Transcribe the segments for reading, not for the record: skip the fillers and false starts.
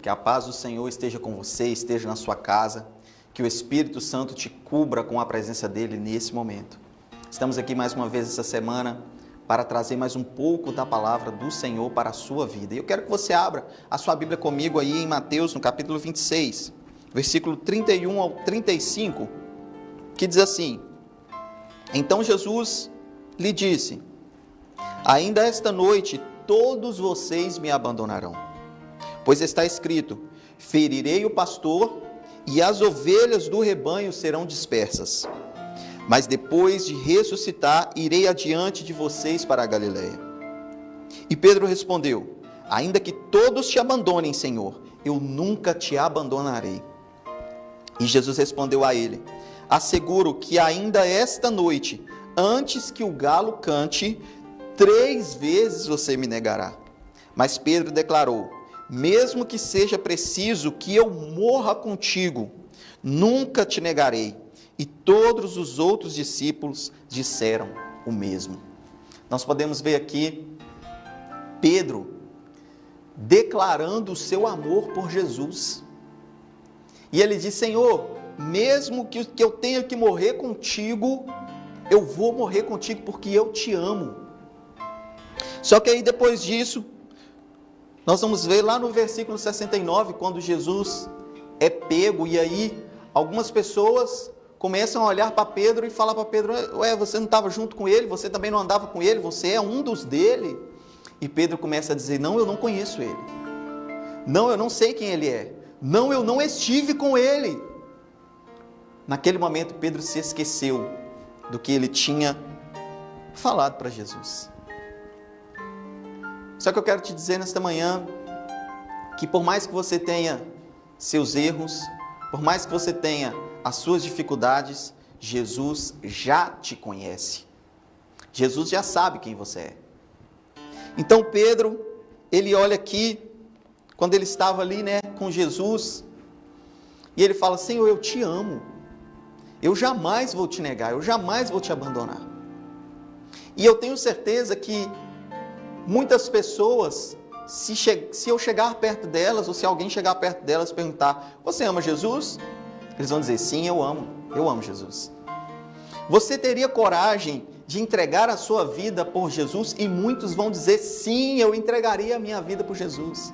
Que a paz do Senhor esteja com você, esteja na sua casa, que o Espírito Santo te cubra com a presença dele nesse momento. Estamos aqui mais uma vez essa semana para trazer mais um pouco da palavra do Senhor para a sua vida. E eu quero que você abra a sua Bíblia comigo aí em Mateus, no capítulo 26, versículo 31 ao 35, que diz assim: Então Jesus lhe disse: Ainda esta noite todos vocês me abandonarão. Pois está escrito: ferirei o pastor e as ovelhas do rebanho serão dispersas. Mas depois de ressuscitar, irei adiante de vocês para a Galileia. E Pedro respondeu: ainda que todos te abandonem, Senhor, eu nunca te abandonarei. E Jesus respondeu a ele: asseguro que ainda esta noite, antes que o galo cante, 3 vezes você me negará. Mas Pedro declarou: mesmo que seja preciso que eu morra contigo, nunca te negarei. E todos os outros discípulos disseram o mesmo. Nós podemos ver aqui Pedro declarando o seu amor por Jesus. E ele diz: Senhor, mesmo que eu tenha que morrer contigo, eu vou morrer contigo porque eu te amo. Só que aí depois disso, nós vamos ver lá no versículo 69, quando Jesus é pego, e aí algumas pessoas começam a olhar para Pedro e falar para Pedro: ué, você não estava junto com ele, você também não andava com ele, você é um dos dele. E Pedro começa a dizer: não, eu não conheço ele. Não, eu não sei quem ele é. Não, eu não estive com ele. Naquele momento Pedro se esqueceu do que ele tinha falado para Jesus. Só que eu quero te dizer nesta manhã que por mais que você tenha seus erros, por mais que você tenha as suas dificuldades, Jesus já te conhece. Jesus já sabe quem você é. Então Pedro, ele olha aqui, quando ele estava ali, com Jesus, e ele fala: Senhor, eu te amo. Eu jamais vou te negar, eu jamais vou te abandonar. E eu tenho certeza que muitas pessoas, se eu chegar perto delas, ou se alguém chegar perto delas e perguntar: você ama Jesus? Eles vão dizer: sim, eu amo Jesus. Você teria coragem de entregar a sua vida por Jesus? E muitos vão dizer: sim, eu entregaria a minha vida por Jesus.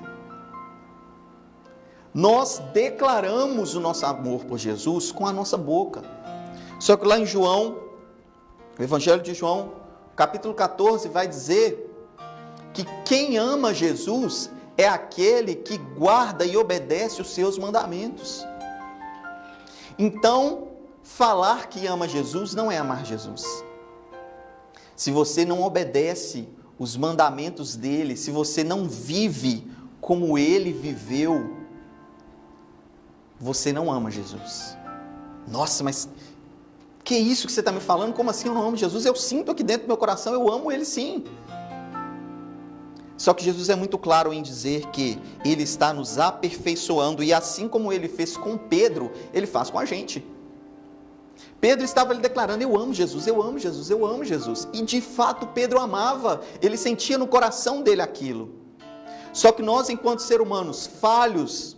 Nós declaramos o nosso amor por Jesus com a nossa boca. Só que lá em João, o Evangelho de João, capítulo 14, vai dizer que quem ama Jesus é aquele que guarda e obedece os seus mandamentos. Então, falar que ama Jesus não é amar Jesus. Se você não obedece os mandamentos dele, se você não vive como ele viveu, você não ama Jesus. Nossa, mas que isso que você está me falando? Como assim eu não amo Jesus? Eu sinto aqui dentro do meu coração, eu amo ele sim. Só que Jesus é muito claro em dizer que ele está nos aperfeiçoando, e assim como ele fez com Pedro, ele faz com a gente. Pedro estava ali declarando: eu amo Jesus, eu amo Jesus, eu amo Jesus. E de fato Pedro amava, ele sentia no coração dele aquilo. Só que nós, enquanto seres humanos falhos,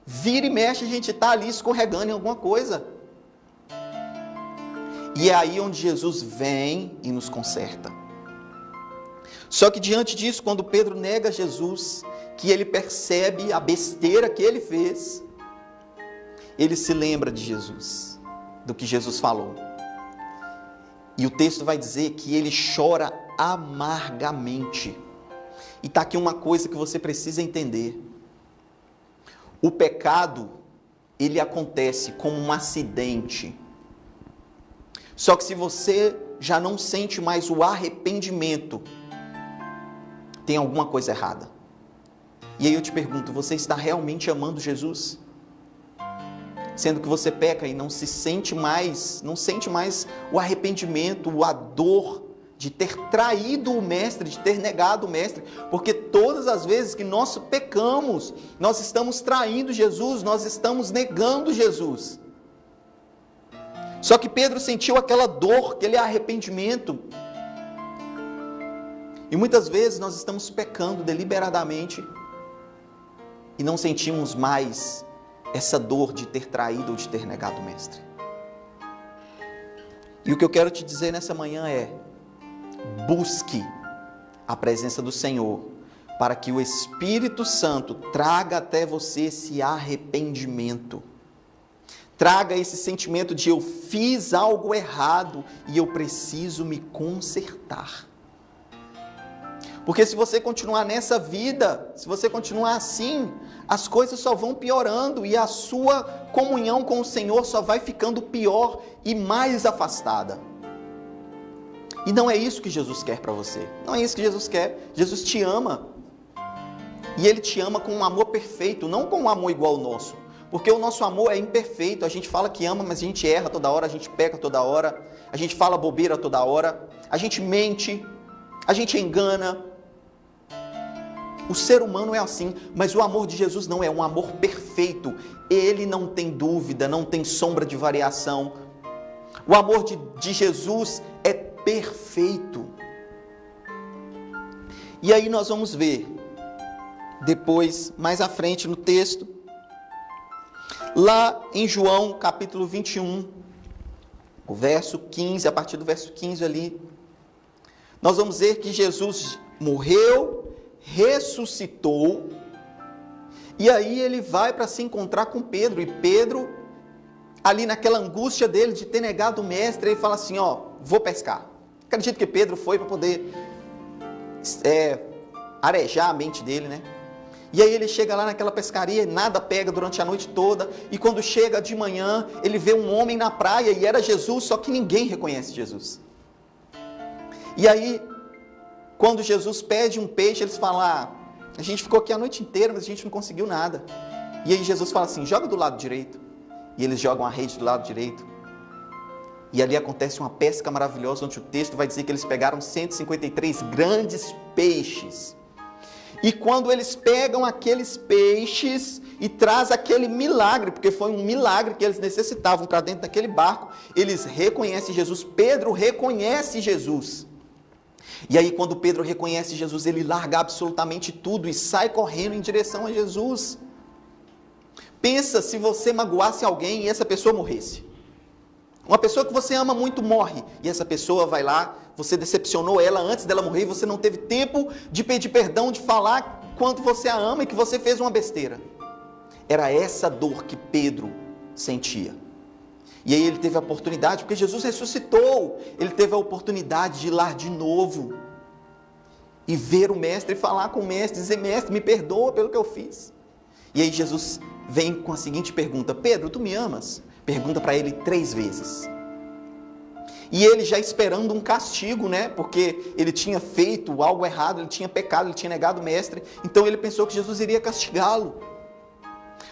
vira e mexe, a gente está ali escorregando em alguma coisa. E é aí onde Jesus vem e nos conserta. Só que diante disso, quando Pedro nega Jesus, que ele percebe a besteira que ele fez, ele se lembra de Jesus, do que Jesus falou. E o texto vai dizer que ele chora amargamente. E está aqui uma coisa que você precisa entender. O pecado, ele acontece como um acidente. Só que se você já não sente mais o arrependimento, tem alguma coisa errada. E aí eu te pergunto: você está realmente amando Jesus? Sendo que você peca e não sente mais o arrependimento, a dor de ter traído o Mestre, de ter negado o Mestre, porque todas as vezes que nós pecamos, nós estamos traindo Jesus, nós estamos negando Jesus. Só que Pedro sentiu aquela dor, aquele arrependimento. E muitas vezes nós estamos pecando deliberadamente e não sentimos mais essa dor de ter traído ou de ter negado o Mestre. E o que eu quero te dizer nessa manhã é: busque a presença do Senhor, para que o Espírito Santo traga até você esse arrependimento. Traga esse sentimento de eu fiz algo errado e eu preciso me consertar. Porque se você continuar nessa vida, se você continuar assim, as coisas só vão piorando e a sua comunhão com o Senhor só vai ficando pior e mais afastada. E não é isso que Jesus quer para você. Não é isso que Jesus quer. Jesus te ama. E Ele te ama com um amor perfeito, não com um amor igual ao nosso. Porque o nosso amor é imperfeito. A gente fala que ama, mas a gente erra toda hora, a gente peca toda hora, a gente fala bobeira toda hora, a gente mente, a gente engana. O ser humano é assim, mas o amor de Jesus não é um amor perfeito. Ele não tem dúvida, não tem sombra de variação. O amor de Jesus é perfeito. E aí nós vamos ver, depois, mais à frente no texto, lá em João capítulo 21, o verso 15, a partir do verso 15 ali, nós vamos ver que Jesus morreu, ressuscitou, e aí ele vai para se encontrar com Pedro, e Pedro, ali naquela angústia dele de ter negado o Mestre, ele fala assim, vou pescar. Acredito que Pedro foi para poder arejar a mente dele, né? E aí ele chega lá naquela pescaria, nada pega durante a noite toda, e quando chega de manhã, ele vê um homem na praia, e era Jesus, só que ninguém reconhece Jesus. E aí, quando Jesus pede um peixe, eles falam, a gente ficou aqui a noite inteira, mas a gente não conseguiu nada. E aí Jesus fala assim, joga do lado direito. E eles jogam a rede do lado direito. E ali acontece uma pesca maravilhosa, onde o texto vai dizer que eles pegaram 153 grandes peixes. E quando eles pegam aqueles peixes e traz aquele milagre, porque foi um milagre que eles necessitavam para dentro daquele barco, eles reconhecem Jesus. Pedro reconhece Jesus. E aí quando Pedro reconhece Jesus, ele larga absolutamente tudo e sai correndo em direção a Jesus. Pensa se você magoasse alguém e essa pessoa morresse. Uma pessoa que você ama muito morre, e essa pessoa vai lá, você decepcionou ela antes dela morrer, você não teve tempo de pedir perdão, de falar quanto você a ama e que você fez uma besteira. Era essa dor que Pedro sentia. E aí ele teve a oportunidade, porque Jesus ressuscitou, ele teve a oportunidade de ir lá de novo e ver o Mestre e falar com o Mestre, dizer, Mestre, me perdoa pelo que eu fiz. E aí Jesus vem com a seguinte pergunta, Pedro, tu me amas? Pergunta para ele 3 vezes. E ele já esperando um castigo, né? Porque ele tinha feito algo errado, ele tinha pecado, ele tinha negado o Mestre, então ele pensou que Jesus iria castigá-lo.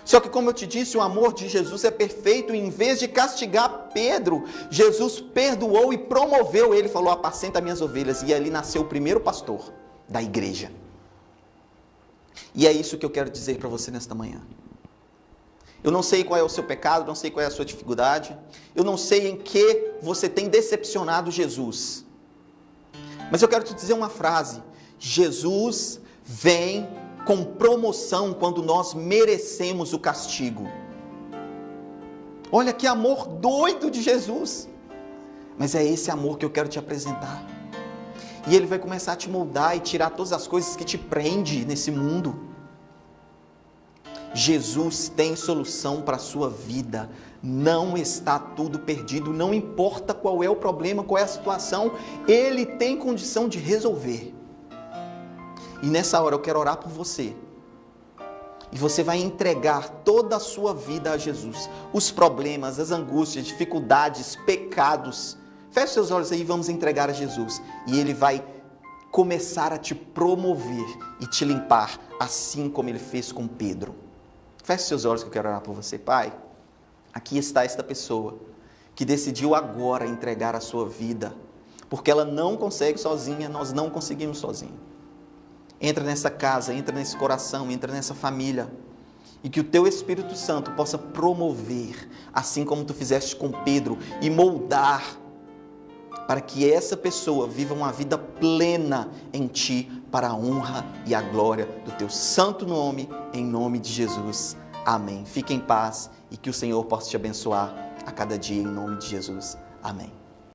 Só que, como eu te disse, o amor de Jesus é perfeito, e em vez de castigar Pedro, Jesus perdoou e promoveu ele, falou, apacenta minhas ovelhas, e ali nasceu o primeiro pastor da igreja. E é isso que eu quero dizer para você nesta manhã. Eu não sei qual é o seu pecado, não sei qual é a sua dificuldade, eu não sei em que você tem decepcionado Jesus, mas eu quero te dizer uma frase, Jesus vem com promoção quando nós merecemos o castigo. Olha que amor doido de Jesus, mas é esse amor que eu quero te apresentar, e Ele vai começar a te moldar e tirar todas as coisas que te prendem nesse mundo. Jesus tem solução para a sua vida, não está tudo perdido, não importa qual é o problema, qual é a situação, Ele tem condição de resolver. E nessa hora eu quero orar por você, e você vai entregar toda a sua vida a Jesus, os problemas, as angústias, dificuldades, pecados, feche seus olhos aí e vamos entregar a Jesus, e Ele vai começar a te promover e te limpar, assim como Ele fez com Pedro. Feche seus olhos que eu quero orar por você. Pai, aqui está esta pessoa que decidiu agora entregar a sua vida, porque ela não consegue sozinha, nós não conseguimos sozinhos. Entra nessa casa, entra nesse coração, entra nessa família, e que o Teu Espírito Santo possa promover, assim como Tu fizeste com Pedro, e moldar para que essa pessoa viva uma vida plena em Ti, para a honra e a glória do Teu santo nome, em nome de Jesus. Amém. Fique em paz e que o Senhor possa te abençoar a cada dia, em nome de Jesus. Amém.